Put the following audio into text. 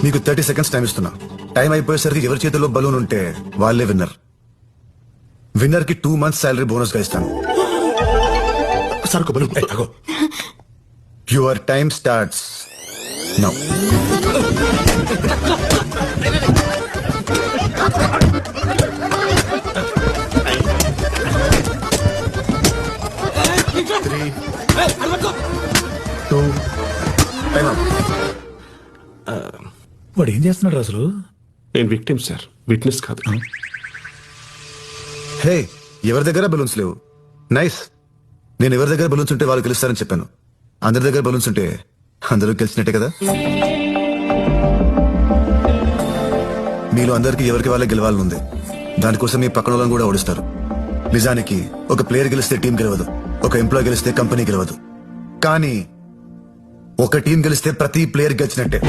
మీకు 30 seconds time ఇస్తున్నా. Time అయిపోయేసరికి ఎవరి చేతిలో బలూన్ ఉంటే వాళ్ళే విన్నర్. విన్నర్ కి 2 months శాలరీ బోనస్ గా ఇస్తాను. సరుకు బలు అగో. Your time starts now. వాడు ఏం చేస్తున్నాడు అసలు? నేను విక్టిమ్ సార్, విట్నెస్ కాదు. హే, ఎవరి దగ్గర బలూన్స్ లేవు. నైస్. నేను ఎవరి దగ్గర బలూన్స్ ఉంటే వాళ్ళు గెలుస్తారని చెప్పాను. అందరి దగ్గర బలూన్స్ ఉంటే అందరూ గెలిచినట్టే కదా. మీలో అందరికి ఎవరికి వాళ్ళే గెలవాలని ఉంది. దానికోసం మీ పక్కన వాళ్ళని కూడా ఓడిస్తారు. నిజానికి ఒక ప్లేయర్ గెలిస్తే టీం గెలవదు, ఒక ఎంప్లాయ్ గెలిస్తే కంపెనీ గెలవదు. కానీ ఒక టీం గెలిస్తే ప్రతి ప్లేయర్ గెలిచినట్టే.